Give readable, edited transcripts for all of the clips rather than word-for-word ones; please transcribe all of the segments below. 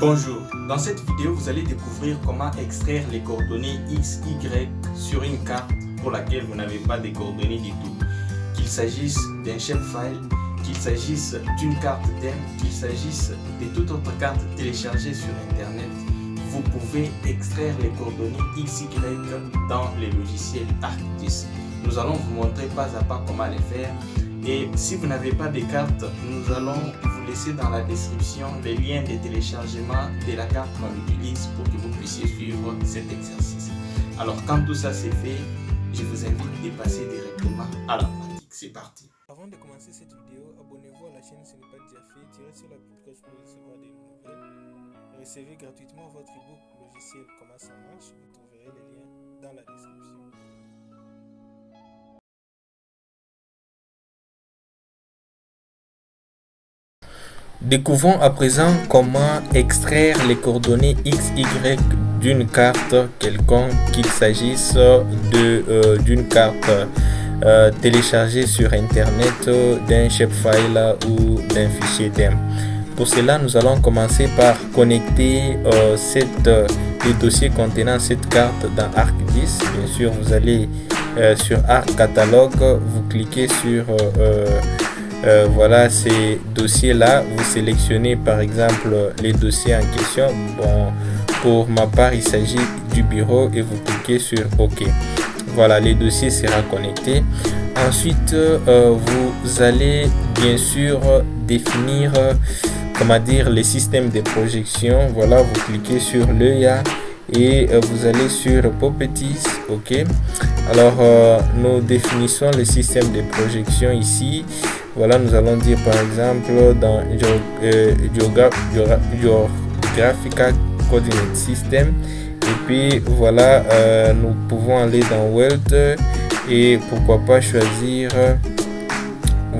Bonjour, dans cette vidéo vous allez découvrir comment extraire les coordonnées X, Y sur une carte pour laquelle vous n'avez pas de coordonnées du tout. Qu'il s'agisse d'un shapefile, qu'il s'agisse d'une carte DEM, qu'il s'agisse de toute autre carte téléchargée sur internet, vous pouvez extraire les coordonnées XY dans les logiciels ArcGIS. Nous allons vous montrer pas à pas comment les faire. Et si vous n'avez pas de carte, nous allons vous laisser dans la description les liens de téléchargement de la carte qu'on utilise pour que vous puissiez suivre cet exercice. Alors quand tout ça c'est fait, je vous invite de passer directement à la pratique. C'est parti. Avant de commencer cette vidéo, abonnez-vous à la chaîne si ce n'est pas déjà fait. Tirez sur la petite cloche pour recevoir des nouvelles. Recevez gratuitement votre ebook logiciel Comment ça marche. Vous trouverez les liens dans la description. Découvrons à présent comment extraire les coordonnées XY d'une carte quelconque, qu'il s'agisse d'une carte téléchargée sur internet, d'un shapefile ou d'un fichier DEM. Pour cela, nous allons commencer par connecter les dossiers contenant cette carte dans ArcGIS. Bien sûr, vous allez sur Arc Catalogue, vous cliquez sur voilà ces dossiers là, vous sélectionnez par exemple les dossiers en question. Bon, pour ma part il s'agit du bureau et vous cliquez sur OK. Voilà, les dossiers sera connecté. Ensuite vous allez bien sûr définir les systèmes de projection. Voilà, vous cliquez sur l'EIA et vous allez sur Properties. OK. Alors nous définissons le système de projection ici. Voilà, nous allons dire par exemple dans Geographical Coordinate System. Et puis voilà, nous pouvons aller dans World et pourquoi pas choisir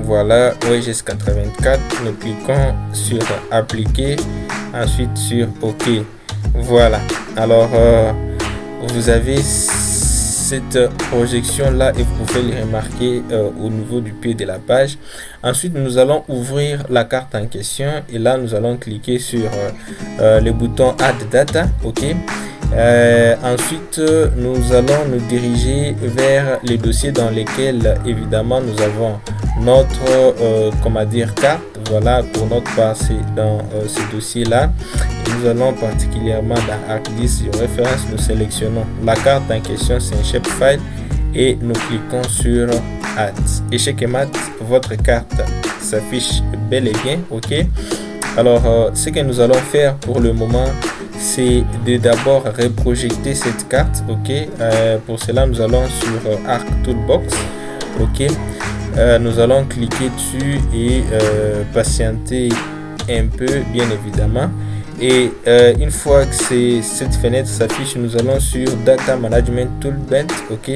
voilà OGS 84. Nous cliquons sur Appliquer, ensuite sur OK. Voilà, alors vous avez cette projection là et vous pouvez le remarquer au niveau du pied de la page. Ensuite nous allons ouvrir la carte en question et là nous allons cliquer sur le bouton Add Data. OK. Ensuite nous allons nous diriger vers les dossiers dans lesquels évidemment nous avons notre carte. Voilà, pour notre part c'est dans ce dossier là. Nous allons particulièrement dans ArcGIS référence, nous sélectionnons la carte en question, c'est un shapefile et nous cliquons sur Add. Échec et mat, votre carte s'affiche bel et bien. OK. Alors ce que nous allons faire pour le moment, c'est de d'abord reprojeter cette carte. OK. Pour cela nous allons sur Arc Toolbox. OK. Nous allons cliquer dessus et patienter un peu, bien évidemment. Et une fois que cette fenêtre s'affiche, nous allons sur Data Management Toolbent. OK.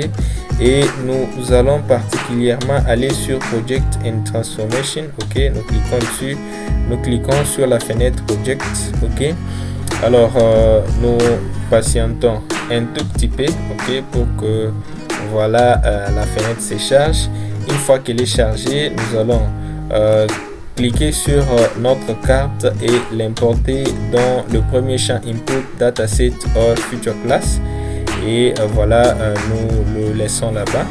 Et nous allons particulièrement aller sur Project and Transformation. OK. Nous cliquons dessus. Nous cliquons sur la fenêtre Project. OK. Alors nous patientons un tout petit peu. OK. Pour que voilà la fenêtre se charge. Une fois qu'elle est chargée, nous allons cliquer sur notre carte et l'importer dans le premier champ Input Dataset or Future Class. Et voilà, nous le laissons là-bas.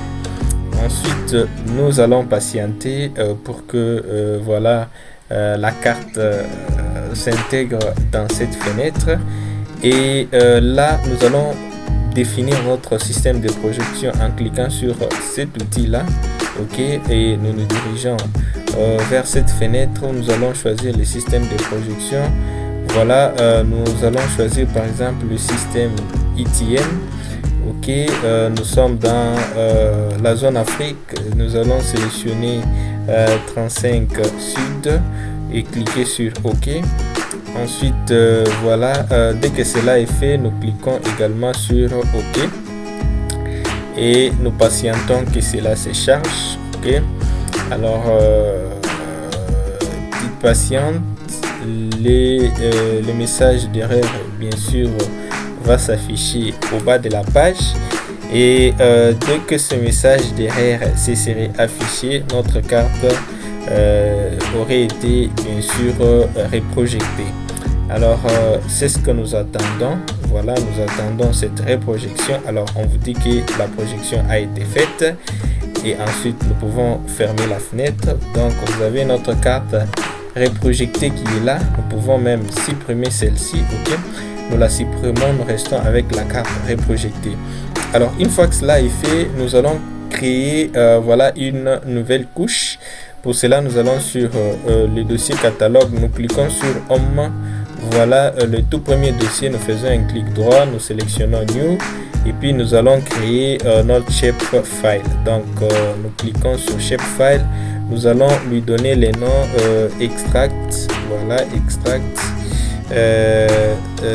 Ensuite, nous allons patienter pour que voilà la carte s'intègre dans cette fenêtre. Et là, nous allons définir notre système de projection en cliquant sur cet outil là. OK, et nous nous dirigeons vers cette fenêtre où nous allons choisir le système de projection. Voilà, nous allons choisir par exemple le système ETM. OK, nous sommes dans la zone Afrique. Nous allons sélectionner 35 Sud et cliquer sur OK. Ensuite voilà, dès que cela est fait, nous cliquons également sur OK et nous patientons que cela se charge. OK. Alors petite patiente, le message d'erreur bien sûr va s'afficher au bas de la page et dès que ce message d'erreur se serait affiché, notre carte aurait été bien sûr reprojeté. Alors, c'est ce que nous attendons. Voilà, nous attendons cette reprojection. Alors, on vous dit que la projection a été faite. Et ensuite, nous pouvons fermer la fenêtre. Donc, vous avez notre carte reprojectée qui est là. Nous pouvons même supprimer celle-ci. Ok, nous la supprimons. Nous restons avec la carte reprojectée. Alors, une fois que cela est fait, nous allons créer voilà une nouvelle couche. Pour cela, nous allons sur le dossier catalogue. Nous cliquons sur Home. Voilà le tout premier dossier, nous faisons un clic droit, nous sélectionnons New et puis nous allons créer notre shapefile. Donc nous cliquons sur shapefile, nous allons lui donner les noms extract, voilà extract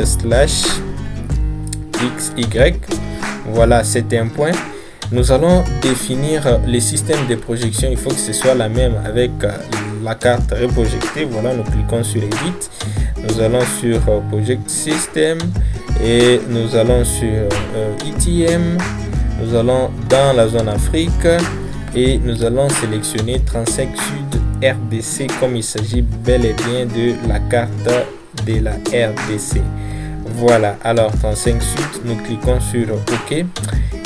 slash XY, voilà c'est un point. Nous allons définir le système de projection, il faut que ce soit la même avec la carte reprojectée. Voilà, nous cliquons sur Edit, nous allons sur Project System et nous allons sur ETM, nous allons dans la zone Afrique et nous allons sélectionner 35 Sud RDC comme il s'agit bel et bien de la carte de la RDC. Voilà, alors 35 Sud, nous cliquons sur OK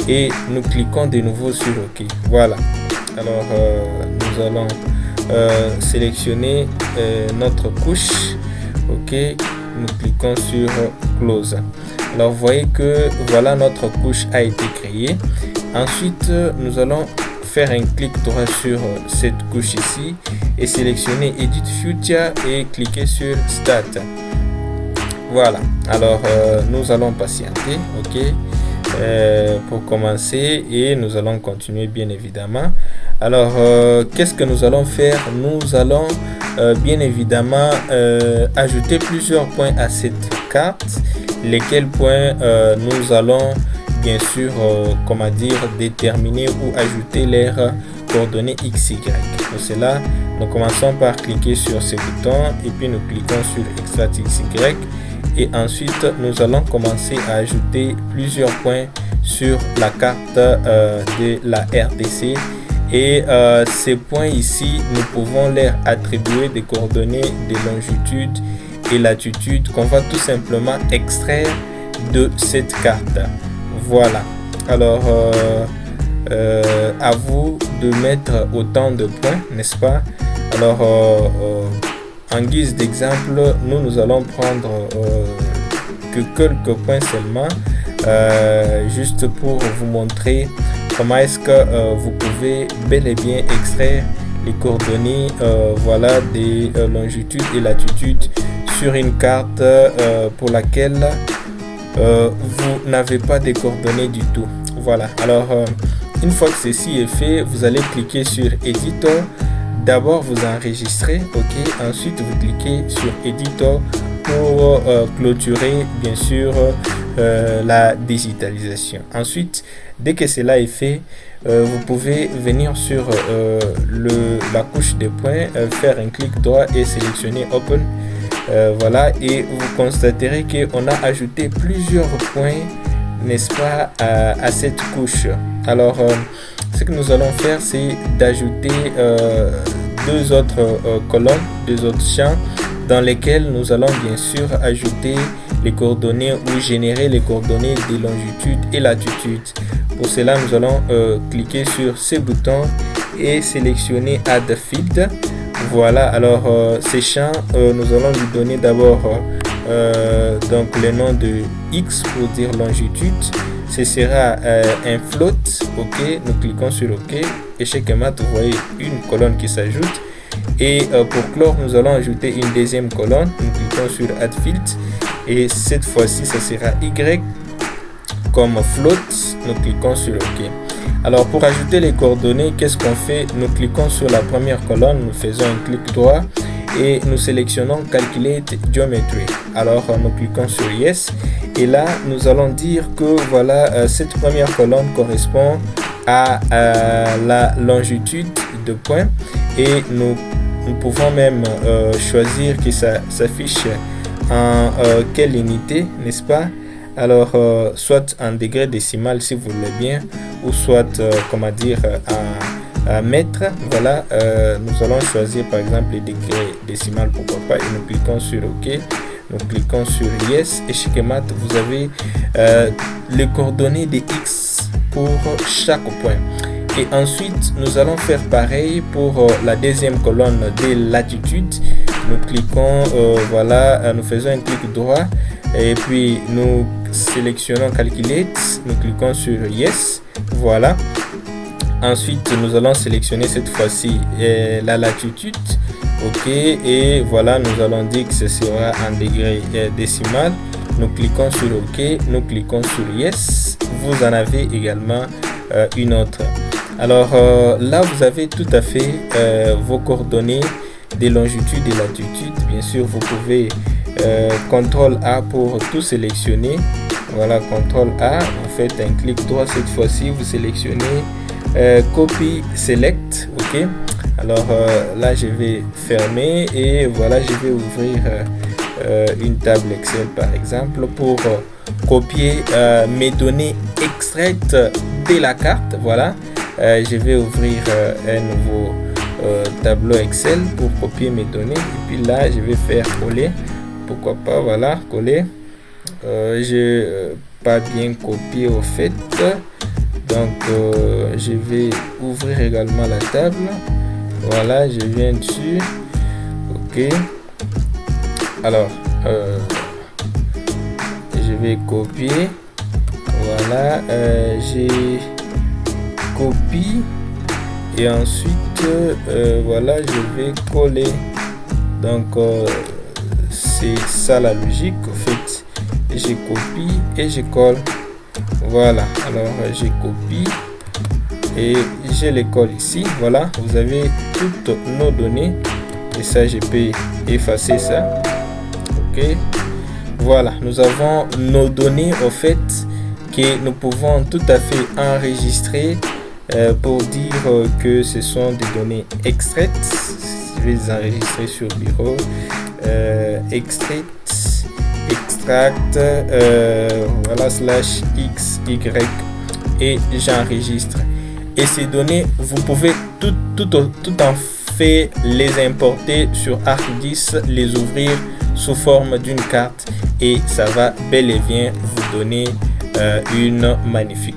et nous cliquons de nouveau sur OK. Voilà, alors nous allons sélectionner notre couche. OK, nous cliquons sur Close. Alors vous voyez que voilà, notre couche a été créée. Ensuite, nous allons faire un clic droit sur cette couche ici et sélectionner Edit Future et cliquer sur Start. Voilà, alors nous allons patienter. OK, pour commencer et nous allons continuer bien évidemment. Alors qu'est-ce que nous allons faire? Nous allons bien évidemment ajouter plusieurs points à cette carte, lesquels points nous allons bien sûr comment dire déterminer ou ajouter leurs coordonnées XY. Pour cela, nous commençons par cliquer sur ce bouton et puis nous cliquons sur Extract XY. Et ensuite, nous allons commencer à ajouter plusieurs points sur la carte de la RDC. Et ces points ici, nous pouvons leur attribuer des coordonnées de longitude et latitude qu'on va tout simplement extraire de cette carte. Voilà. Alors, à vous de mettre autant de points, n'est-ce pas? Alors, en guise d'exemple, nous allons prendre que quelques points seulement, juste pour vous montrer comment est-ce que vous pouvez bel et bien extraire les coordonnées voilà, des longitudes et latitudes sur une carte pour laquelle vous n'avez pas de coordonnées du tout. Voilà, alors une fois que ceci est fait, vous allez cliquer sur Editor. D'abord, vous enregistrez, OK. Ensuite, vous cliquez sur Editor pour clôturer, bien sûr, la digitalisation. Ensuite, dès que cela est fait, vous pouvez venir sur la couche des points, faire un clic droit et sélectionner Open. Voilà, et vous constaterez qu'on a ajouté plusieurs points, n'est-ce pas, à cette couche. Alors, ce que nous allons faire, c'est d'ajouter deux autres colonnes, deux autres champs dans lesquels nous allons bien sûr ajouter les coordonnées ou générer les coordonnées des longitudes et latitudes. Pour cela, nous allons cliquer sur ce bouton et sélectionner Add Field. Voilà, alors ces champs, nous allons lui donner d'abord donc le nom de X pour dire longitude. Ce sera un float. OK, nous cliquons sur OK et chez Kemat, vous voyez une colonne qui s'ajoute. Et pour clore, nous allons ajouter une deuxième colonne. Nous cliquons sur Add Field et cette fois-ci, ça sera Y comme float. Nous cliquons sur OK. Alors pour ajouter les coordonnées, qu'est-ce qu'on fait? Nous cliquons sur la première colonne, nous faisons un clic droit et nous sélectionnons Calculate Geometry. Alors nous cliquons sur Yes et là nous allons dire que voilà, cette première colonne correspond à la longitude de point et nous pouvons même choisir que ça s'affiche en quelle unité, n'est-ce pas? Alors soit en degré décimal si vous voulez bien, ou soit comment dire en mètres. Voilà, nous allons choisir par exemple les degrés décimales, pourquoi pas, et nous cliquons sur OK. Nous cliquons sur Yes et schémat, vous avez les coordonnées des X pour chaque point. Et ensuite, nous allons faire pareil pour la deuxième colonne des latitudes. Nous cliquons, voilà, nous faisons un clic droit et puis nous sélectionnons Calculate. Nous cliquons sur Yes, voilà. Ensuite, nous allons sélectionner cette fois-ci la latitude. OK, et voilà, nous allons dire que ce sera en degré décimal. Nous cliquons sur OK, nous cliquons sur Yes. Vous en avez également une autre. Alors là, vous avez tout à fait vos coordonnées des longitudes et latitudes. Bien sûr, vous pouvez CTRL A pour tout sélectionner. Voilà, CTRL A, vous faites un clic droit cette fois-ci, vous sélectionnez Copy Select. OK, alors là je vais fermer et voilà, je vais ouvrir une table Excel par exemple pour copier mes données extraites de la carte. Voilà, je vais ouvrir un nouveau tableau Excel pour copier mes données et puis là je vais faire coller, pourquoi pas, voilà, coller. J'ai pas bien copié au fait, donc je vais ouvrir également la table. Voilà, je viens dessus. OK, alors je vais copier. Voilà, j'ai copie et ensuite voilà, je vais coller. Donc c'est ça la logique. En fait, je copie et je colle. Voilà, alors je copie et je les colle ici. Voilà, vous avez toutes nos données et ça je peux effacer ça. OK, voilà, nous avons nos données au fait que nous pouvons tout à fait enregistrer pour dire que ce sont des données extraites. Je vais les enregistrer sur bureau, extract, voilà, /XY et j'enregistre. Et ces données, vous pouvez tout en fait les importer sur ArcGIS, les ouvrir sous forme d'une carte et ça va bel et bien vous donner une magnifique